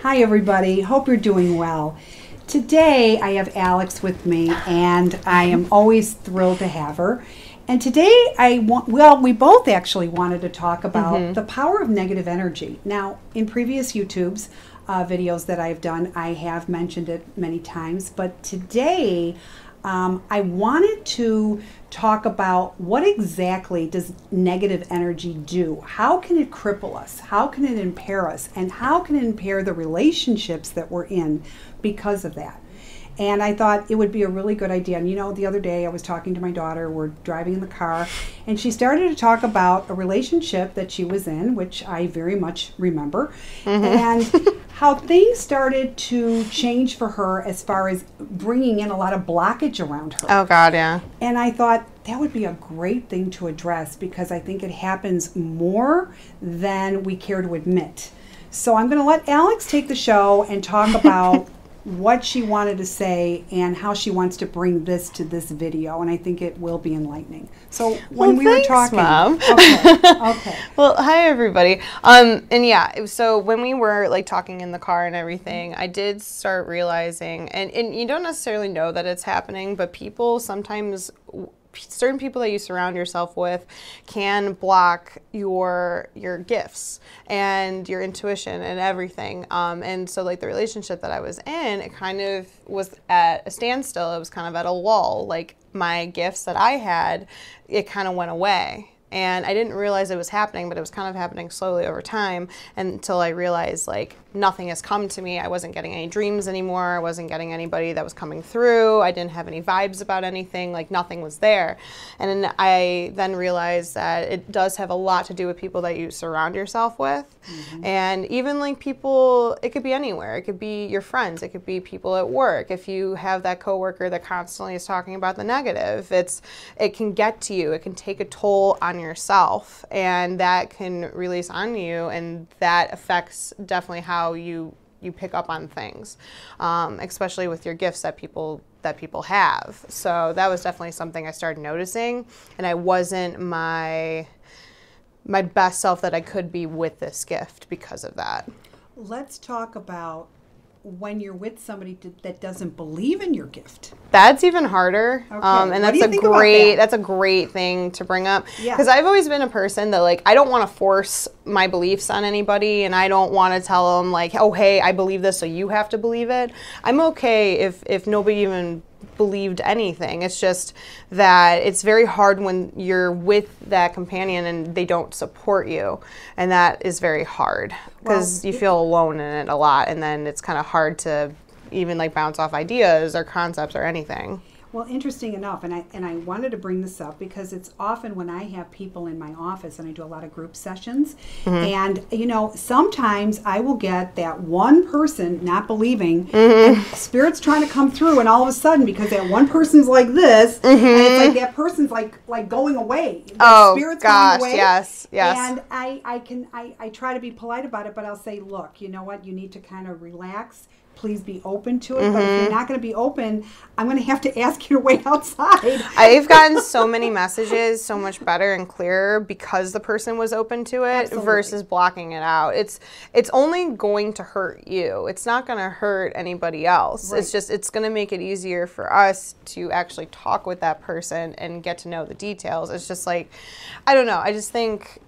Hi everybody, hope you're doing well. Today I have Alex with me and I am always thrilled to have her. And today we both actually wanted to talk about the power of negative energy. Now, in previous YouTube's videos that I've done, I have mentioned it many times, but today I wanted to talk about what exactly does negative energy do? How can it cripple us? How can it impair us? And how can it impair the relationships that we're in because of that? And I thought it would be a really good idea. And you know, the other day I was talking to my daughter, we're driving in the car, and she started to talk about a relationship that she was in, which I very much remember, and how things started to change for her as far as bringing in a lot of blockage around her. Oh, God, yeah. And I thought that would be a great thing to address because I think it happens more than we care to admit. So I'm going to let Alex take the show and talk about what she wanted to say and how she wants to bring this to this video, and I think it will be enlightening. So when we were talking, Mom. Okay. Well, hi everybody. And yeah, so when we were like talking in the car and everything, I did start realizing, and you don't necessarily know that it's happening, but people sometimes, certain people that you surround yourself with can block your gifts and your intuition and everything. And so like the relationship that I was in, it kind of was at a standstill. It was kind of at a lull. Like my gifts that I had, it kind of went away. And I didn't realize it was happening, but it was kind of happening slowly over time until I realized like nothing has come to me. I wasn't getting any dreams anymore. I wasn't getting anybody that was coming through. I didn't have any vibes about anything. Like nothing was there. And then I then realized that it does have a lot to do with people that you surround yourself with. And even like people, it could be anywhere. It could be your friends. It could be people at work. If you have that coworker that constantly is talking about the negative, it can get to you. It can take a toll on yourself, and that can release on you, and that affects definitely how you pick up on things, especially with your gifts that people have. So that was definitely something I started noticing, and I wasn't my best self that I could be with this gift because of that. Let's talk about when you're with somebody that doesn't believe in your gift. That's even harder. Okay. And that's a great thing to bring up. Yeah. Because I've always been a person that like, I don't want to force my beliefs on anybody, and I don't want to tell them like, oh, hey, I believe this, so you have to believe it. I'm okay if nobody even believed anything. It's just that it's very hard when you're with that companion and they don't support you, and that is very hard because you feel alone in it a lot, and then it's kind of hard to even like bounce off ideas or concepts or anything. Well, interesting enough, and I wanted to bring this up because it's often when I have people in my office, and I do a lot of group sessions, and you know, sometimes I will get that one person not believing, and Spirit's trying to come through, and all of a sudden, because that one person's like this, and it's like that person's like going away. Oh, Spirit's gosh, going away, yes. And I try to be polite about it, but I'll say, look, you know what, you need to kind of relax. Please be open to it. But if you're not going to be open, I'm going to have to ask you to wait outside. I've gotten so many messages so much better and clearer because the person was open to it. Absolutely. Versus blocking it out. It's only going to hurt you. It's not going to hurt anybody else. Right. It's going to make it easier for us to actually talk with that person and get to know the details. It's just like, I don't know. I just think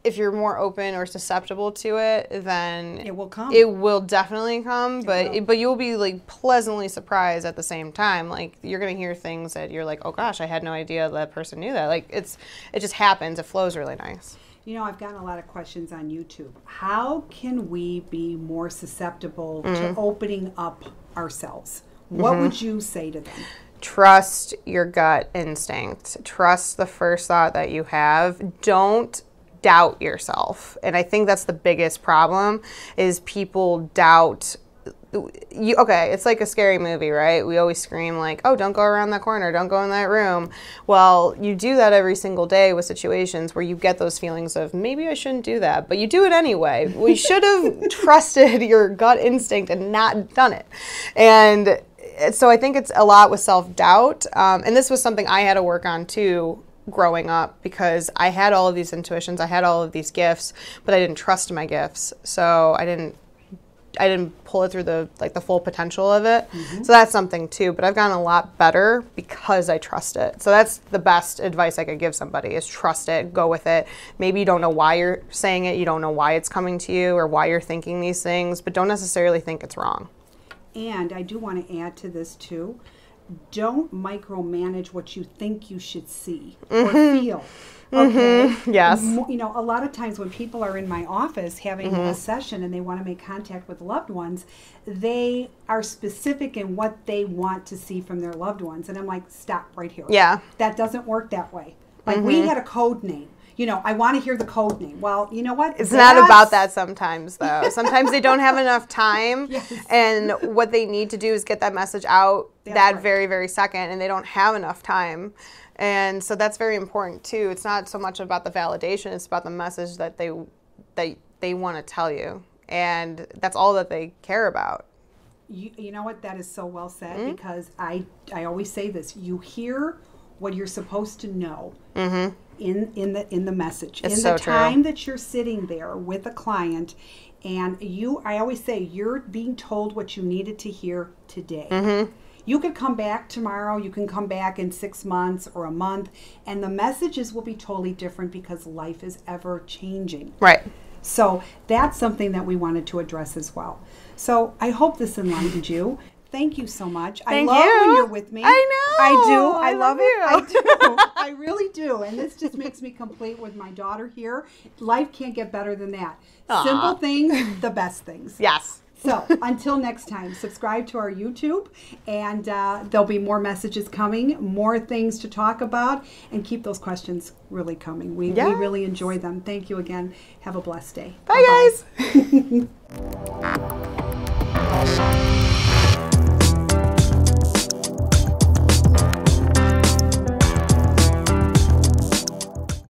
if you're more open or susceptible to it, then it will come. It will definitely come, but you'll be like pleasantly surprised at the same time. Like you're gonna hear things that you're like, oh gosh, I had no idea that person knew that. Like it just happens. It flows really nice. You know, I've gotten a lot of questions on YouTube. How can we be more susceptible to opening up ourselves? What would you say to them? Trust your gut instinct. Trust the first thought that you have. Don't doubt yourself. And I think that's the biggest problem is people doubt you. Okay, it's like a scary movie, right? We always scream like, oh, don't go around that corner, don't go in that room. Well, you do that every single day with situations where you get those feelings of maybe I shouldn't do that, but you do it anyway. We should have trusted your gut instinct and not done it. And so I think it's a lot with self-doubt. And this was something I had to work on too, growing up, because I had all of these intuitions, I had all of these gifts, but I didn't trust my gifts. So I didn't didn't pull it through the full potential of it. So that's something too. But I've gotten a lot better because I trust it. So that's the best advice I could give somebody is trust it, go with it. Maybe you don't know why you're saying it, you don't know why it's coming to you or why you're thinking these things, but don't necessarily think it's wrong. And I do want to add to this too. Don't micromanage what you think you should see or feel. Okay. Yes. You know, a lot of times when people are in my office having a session and they want to make contact with loved ones, they are specific in what they want to see from their loved ones. And I'm like, stop right here. Yeah. That doesn't work that way. Like we had a code name. You know, I want to hear the code name. Well, you know what? It's not about that sometimes, though. Sometimes they don't have enough time, and what they need to do is get that message out very, very second, and they don't have enough time. And so that's very important, too. It's not so much about the validation. It's about the message that they want to tell you, and that's all that they care about. You know what? That is so well said, because I always say this. You hear what you're supposed to know. In the message. It's in so the time true. that you're sitting there with a client, and I always say you're being told what you needed to hear today. You could come back tomorrow, you can come back in 6 months or a month, and the messages will be totally different because life is ever changing. Right. So that's something that we wanted to address as well. So I hope this enlightened you. Thank you so much. Thank I love you. when you're with me. I know. I do. I love it. you. I do. I really do. And this just makes me complete with my daughter here. Life can't get better than that. Aw. Simple things, the best things. Yes. So until next time, subscribe to our YouTube, and there'll be more messages coming, more things to talk about, and keep those questions really coming. We really enjoy them. Thank you again. Have a blessed day. Bye, guys.